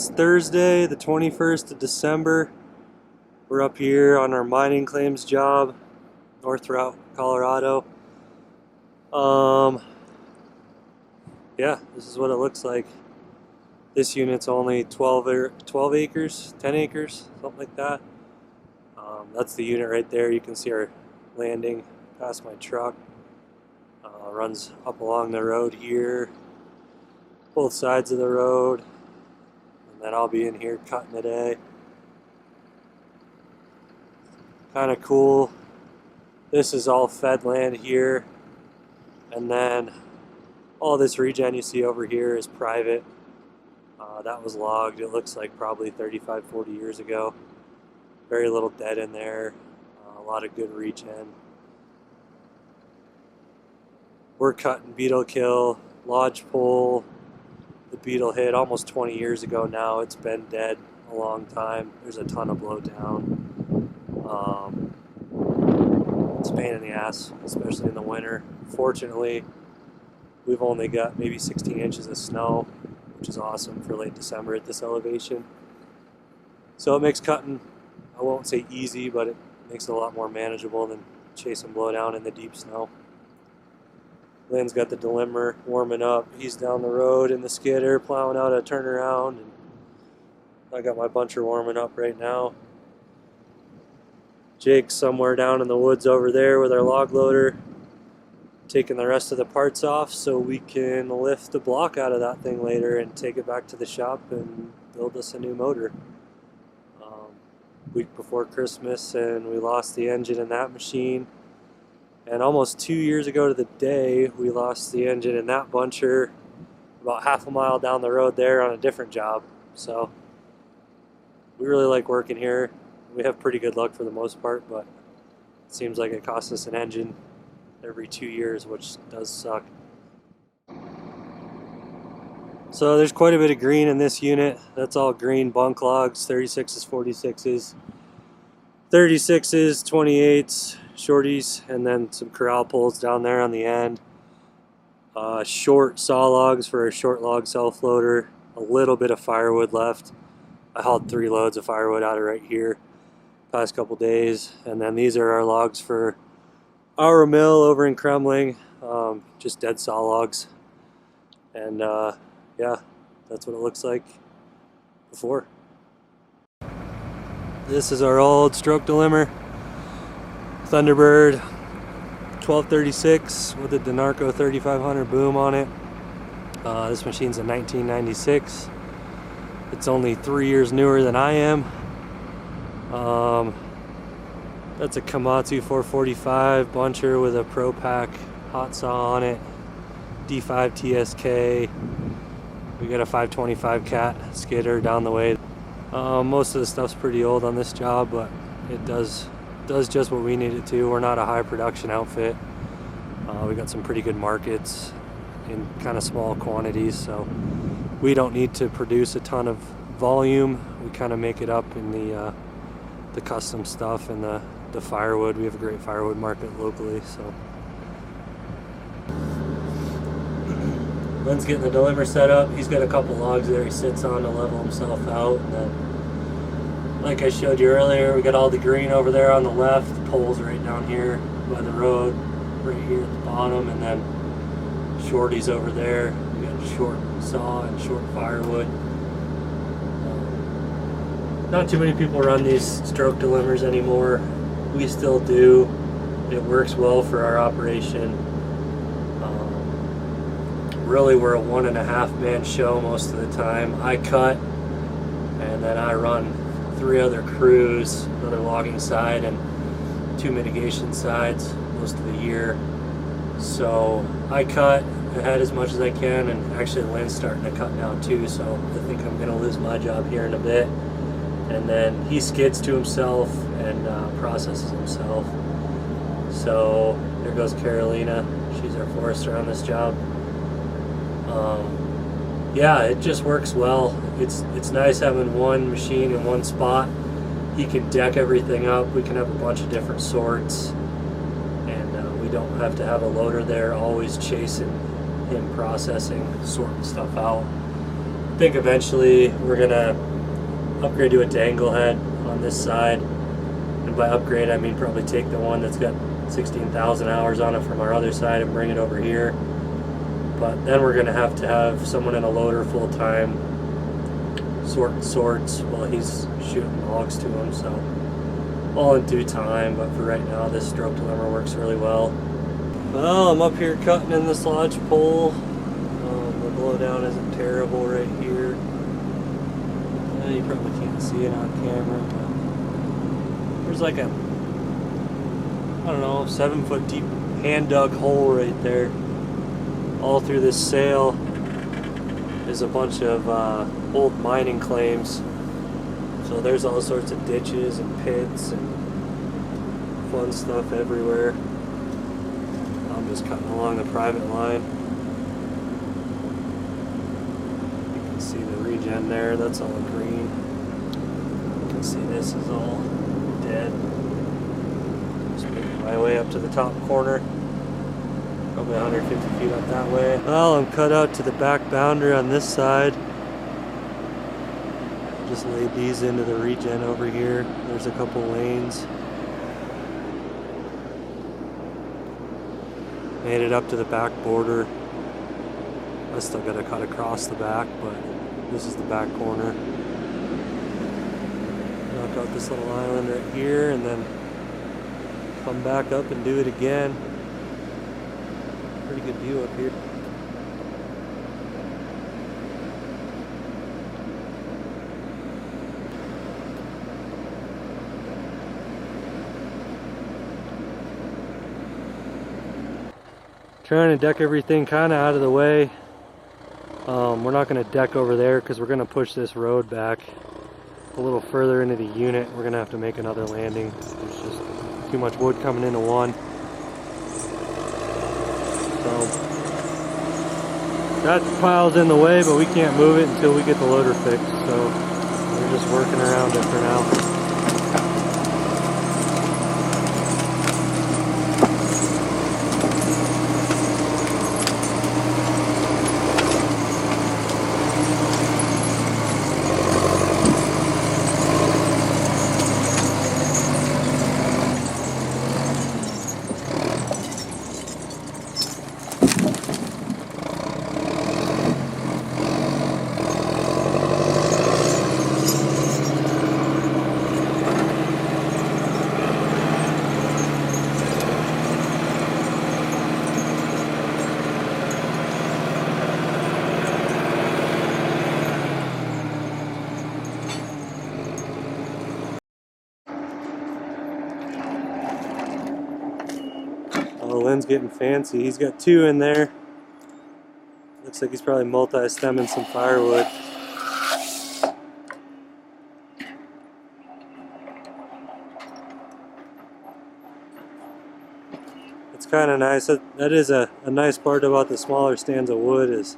It's Thursday, the 21st of December. We're up here on our mining claims job, North Routt, Colorado. Yeah, this is what it looks like. This unit's only 12 acres, 10 acres, something like that. That's the unit right there. You can see our landing past my truck. Runs up along the road here, both sides of the road, and then I'll be in here cutting today. Kind of cool. This is all fed land here, and then all this regen you see over here is private. That was logged, it looks like probably 35-40 years ago. Very little dead in there, a lot of good regen. We're cutting beetle kill, lodgepole. The beetle hit almost 20 years ago now. It's been dead a long time. There's a ton of blowdown. It's a pain in the ass, especially in the winter. Fortunately, we've only got maybe 16 inches of snow, which is awesome for late December at this elevation. So it makes cutting, I won't say easy, but it makes it a lot more manageable than chasing blowdown in the deep snow. Lynn's got the delimber warming up. He's down the road in the skidder plowing out a turnaround, and I got my buncher warming up right now. Jake's somewhere down in the woods over there with our log loader, taking the rest of the parts off so we can lift the block out of that thing later and take it back to the shop and build us a new motor. Week before Christmas, and we lost the engine in that machine. And almost 2 years ago to the day, we lost the engine in that buncher about half a mile down the road there on a different job. So we really like working here. We have pretty good luck for the most part, but it seems like it costs us an engine every 2 years, which does suck. So there's quite a bit of green in this unit. That's all green bunk logs, 36s, 46s, 36s, 28s, shorties, and then some corral poles down there on the end. Short saw logs for a short log self-loader, a little bit of firewood left. I hauled 3 loads of firewood out of right here past couple days, and then these are our logs for our mill over in Kremling, just dead saw logs. And yeah, that's what it looks like before. This is our old stroke delimber, Thunderbird 1236 with a Denarco 3500 boom on it. This machine's a 1996. It's only 3 years newer than I am. That's a Komatsu 445 buncher with a Pro Pack hot saw on it, D5 TSK. We got a 525 cat skidder down the way. Most of the stuff's pretty old on this job, but it does just what we need it to. We're not a high production outfit. We got some pretty good markets in kind of small quantities, so we don't need to produce a ton of volume. We kind of make it up in the custom stuff and the firewood. We have a great firewood market locally, so. Lynn's getting the delimber set up. He's got a couple logs there he sits on to level himself out. And then, like I showed you earlier, we got all the green over there on the left. The pole's right down here by the road, right here at the bottom. And then shorties over there. We got short saw and short firewood. Not too many people run these stroke delimbers anymore. We still do. It works well for our operation. Really, we're a 1.5 man show most of the time. I cut, and then I run 3 other crews, another logging side and 2 mitigation sides most of the year. So I cut ahead as much as I can, and actually Lynn's starting to cut now too, so I think I'm gonna lose my job here in a bit. And then he skids to himself and processes himself. So there goes Carolina. She's our forester on this job. Yeah, it just works well. It's nice having one machine in one spot. He can deck everything up. We can have a bunch of different sorts, and we don't have to have a loader there always chasing him processing, sorting stuff out. think eventually we're gonna upgrade to a dangle head on this side, and by upgrade I mean probably take the one that's got 16,000 hours on it from our other side and bring it over here. But then we're gonna have to have someone in a loader full time sorts while he's shooting logs to him, so all in due time. But for right now, this stroke limber works really well. Well, I'm up here cutting in this lodge pole. The blowdown isn't terrible right here. You probably can't see it on camera, but there's like a, I don't know, 7-foot deep hand dug hole right there. All through this sail is a bunch of old mining claims. So there's all sorts of ditches and pits and fun stuff everywhere. I'm just cutting along the private line. You can see the regen there, that's all green. You can see this is all dead. Just making my way up to the top corner. Probably 150 feet up that way. Well, I'm cut out to the back boundary on this side. Just laid these into the regen over here. There's a couple lanes. Made it up to the back border. I still gotta cut across the back, but this is the back corner. Knock out this little island right here and then come back up and do it again. Pretty good view up here. Trying to deck everything kind of out of the way. We're not going to deck over there because we're going to push this road back a little further into the unit. We're going to have to make another landing. There's just too much wood coming into one. So that pile's in the way, but we can't move it until we get the loader fixed. So we're just working around it for now. Oh, Lynn's getting fancy. He's got two in there. Looks like he's probably multi-stemming some firewood. It's kind of nice. That is a nice part about the smaller stands of wood is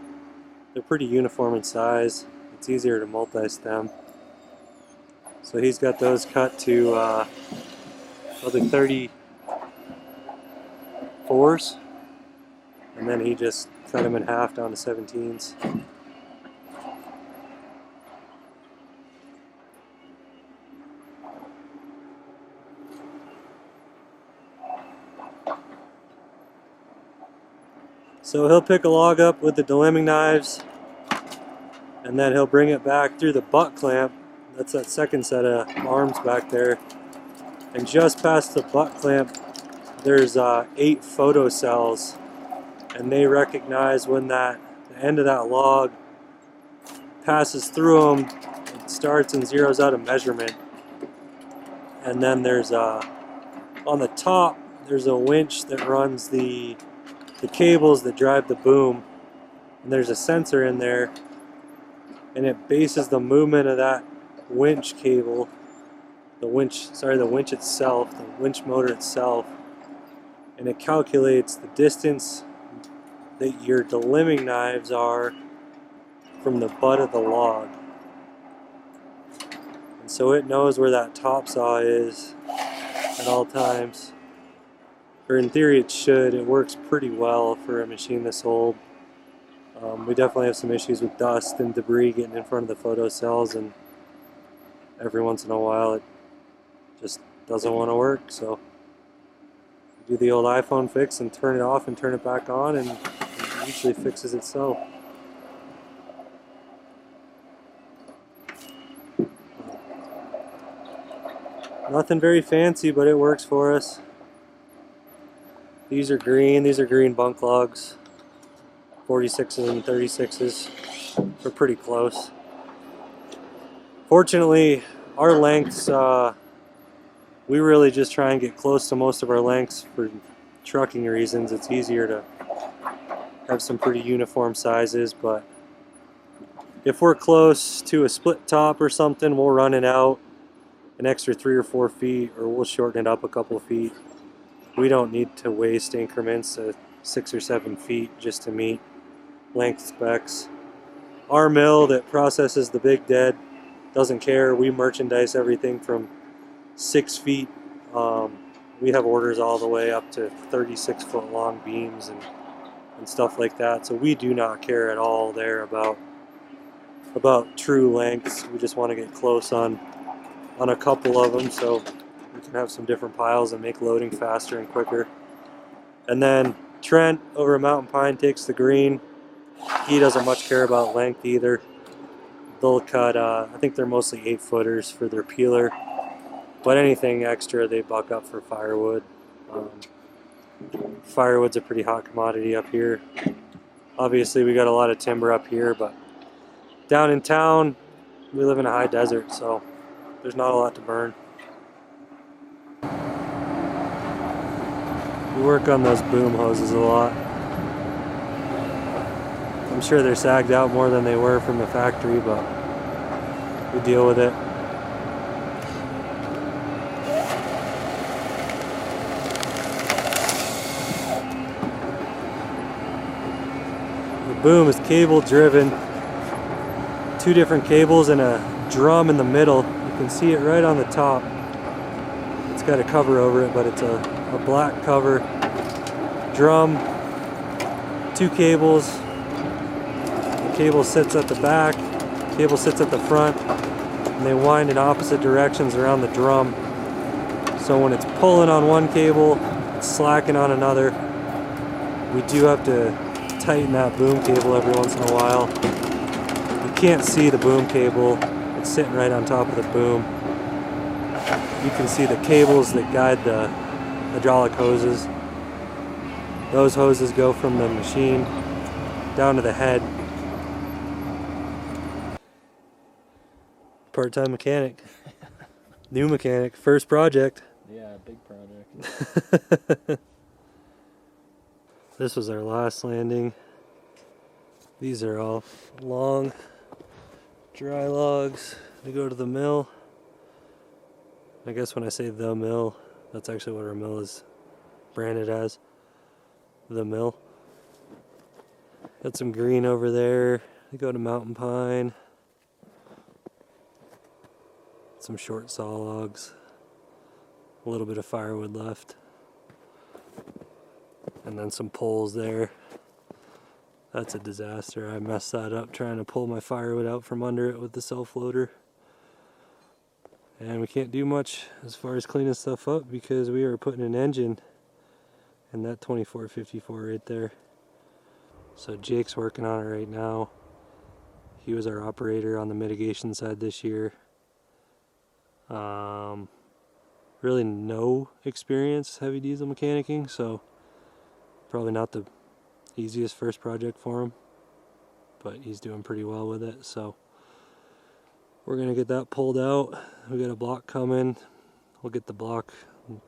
they're pretty uniform in size. It's easier to multi-stem. So he's got those cut to probably 34s, and then he just cut them in half down to 17s. So he'll pick a log up with the delimbing knives, and then he'll bring it back through the butt clamp. That's that second set of arms back there. And just past the butt clamp, there's 8 photo cells, and they recognize when the end of that log passes through them. It starts and zeroes out a measurement. And then there's on the top, there's a winch that runs the cables that drive the boom, and there's a sensor in there, and it bases the movement of that winch cable, the winch itself, the winch motor itself, and it calculates the distance that your delimbing knives are from the butt of the log. And so it knows where that top saw is at all times. Or in theory it should. It works pretty well for a machine this old. We definitely have some issues with dust and debris getting in front of the photocells, and every once in a while it just doesn't want to work. So do the old iPhone fix and turn it off and turn it back on, and it usually fixes itself. Nothing very fancy, but it works for us. These are green bunk logs. 46s and 36s. We're pretty close. Fortunately, our lengths, we really just try and get close to most of our lengths for trucking reasons. It's easier to have some pretty uniform sizes, but if we're close to a split top or something, we'll run it out an extra 3 or 4 feet, or we'll shorten it up a couple feet. We don't need to waste increments of 6 or 7 feet just to meet length specs. Our mill that processes the big dead doesn't care. We merchandise everything from 6 feet. We have orders all the way up to 36-foot long beams and stuff like that. So we do not care at all there about true lengths. We just want to get close on a couple of them so we can have some different piles and make loading faster and quicker. And then Trent over at Mountain Pine takes the green. He doesn't much care about length either. They'll cut, I think they're mostly 8-footers for their peeler, but anything extra they buck up for firewood. Firewood's a pretty hot commodity up here. Obviously we got a lot of timber up here, but down in town we live in a high desert, so there's not a lot to burn. We work on those boom hoses a lot. I'm sure they're sagged out more than they were from the factory, but we deal with it. The boom is cable driven. 2 different cables and a drum in the middle. You can see it right on the top. It's got a cover over it, but it's a black cover. Drum, 2 cables. Cable sits at the back, cable sits at the front, and they wind in opposite directions around the drum. So when it's pulling on one cable, it's slacking on another. We do have to tighten that boom cable every once in a while. You can't see the boom cable, it's sitting right on top of the boom. You can see the cables that guide the hydraulic hoses. Those hoses go from the machine down to the head. Part-time mechanic. New mechanic. First project. Yeah, big project. This was our last landing. These are all long, dry logs to go to the mill. I guess when I say the mill, that's actually what our mill is branded as. The mill. Got some green over there. They go to Mountain Pine. Some short saw logs, a little bit of firewood left, and then some poles there. That's a disaster. I messed that up trying to pull my firewood out from under it with the self-loader. And we can't do much as far as cleaning stuff up because we are putting an engine in that 2454 right there. So Jake's working on it right now. He was our operator on the mitigation side this year. Really no experience heavy diesel mechanicking, so probably not the easiest first project for him, but he's doing pretty well with it. So we're gonna get that pulled out. We got a block coming. We'll get the block,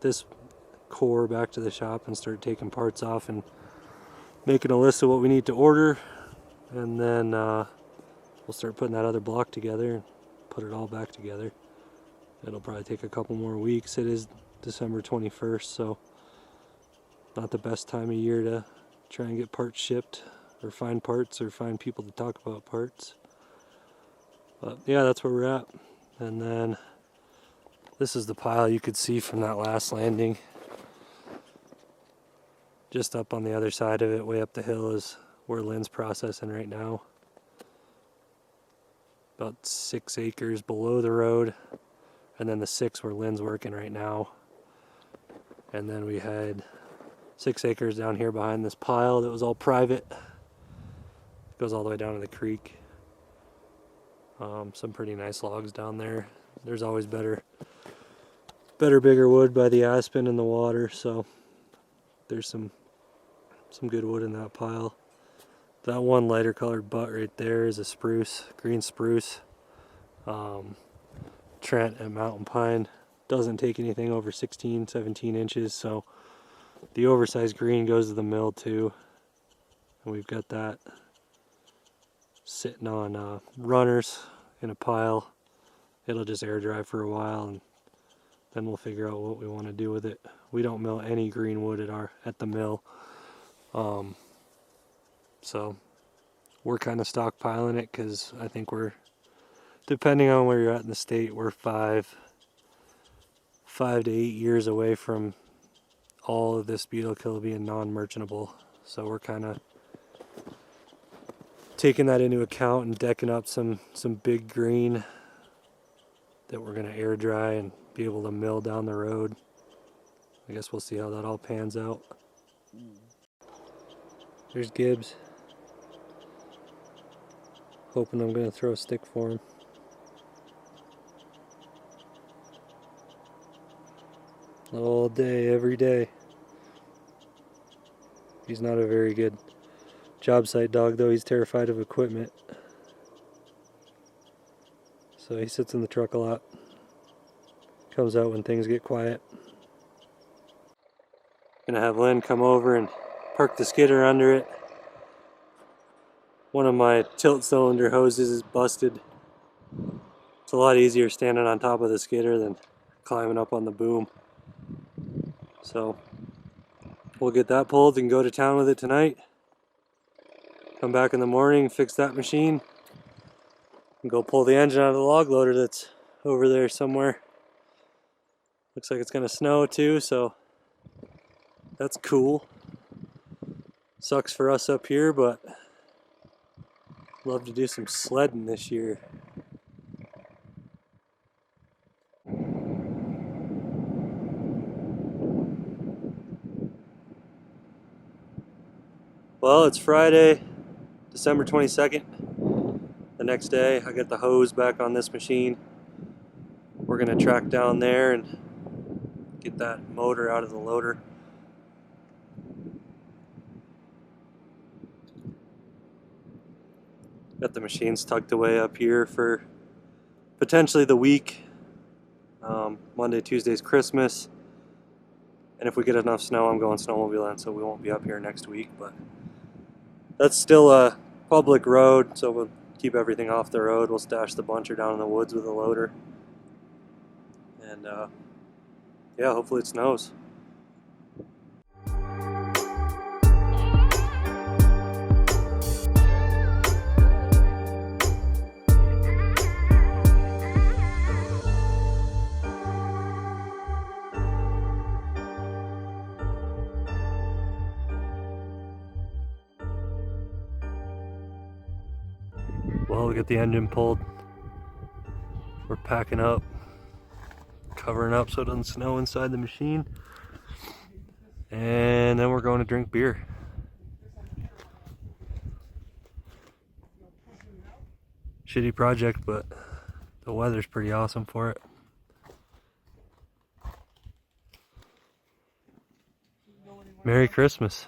this core, back to the shop and start taking parts off and making a list of what we need to order, and then we'll start putting that other block together and put it all back together. It'll probably take a couple more weeks. It is December 21st, so not the best time of year to try and get parts shipped or find people to talk about parts. But yeah, that's where we're at. And then this is the pile you could see from that last landing. Just up on the other side of it, way up the hill, is where Lynn's processing right now. About 6 acres below the road, and then the 6 where Lynn's working right now. And then we had 6 acres down here behind this pile that was all private. It goes all the way down to the creek. Some pretty nice logs down there. There's always better bigger wood by the aspen in the water, so there's some good wood in that pile. That one lighter colored butt right there is a spruce, green spruce. Trent at Mountain Pine doesn't take anything over 16, 17 inches, so the oversized green goes to the mill too. And we've got that sitting on runners in a pile. It'll just air dry for a while, and then we'll figure out what we want to do with it. We don't mill any green wood at the mill. So we're kind of stockpiling it because I think we're, depending on where you're at in the state, we're 5 to 8 years away from all of this beetle kill being non-merchantable. So we're kind of taking that into account and decking up some big green that we're going to air dry and be able to mill down the road. I guess we'll see how that all pans out. There's Gibbs. Hoping I'm going to throw a stick for him. All day, every day. He's not a very good job site dog, though. He's terrified of equipment. So he sits in the truck a lot. Comes out when things get quiet. Gonna have Lynn come over and park the skidder under it. One of my tilt cylinder hoses is busted. It's a lot easier standing on top of the skidder than climbing up on the boom. So we'll get that pulled and go to town with it tonight. Come back in the morning, fix that machine, and go pull the engine out of the log loader that's over there somewhere. Looks like it's gonna snow too, so that's cool. Sucks for us up here, but love to do some sledding this year. Well, it's Friday, December 22nd. The next day, I get the hose back on this machine. We're gonna track down there and get that motor out of the loader. Got the machines tucked away up here for potentially the week. Monday, Tuesday's Christmas. And if we get enough snow, I'm going snowmobiling, so we won't be up here next week. But that's still a public road, so we'll keep everything off the road. We'll stash the buncher down in the woods with a loader. And yeah, hopefully it snows. Well, we got the engine pulled. We're packing up, covering up so it doesn't snow inside the machine. And then we're going to drink beer. Shitty project, but the weather's pretty awesome for it. Merry Christmas.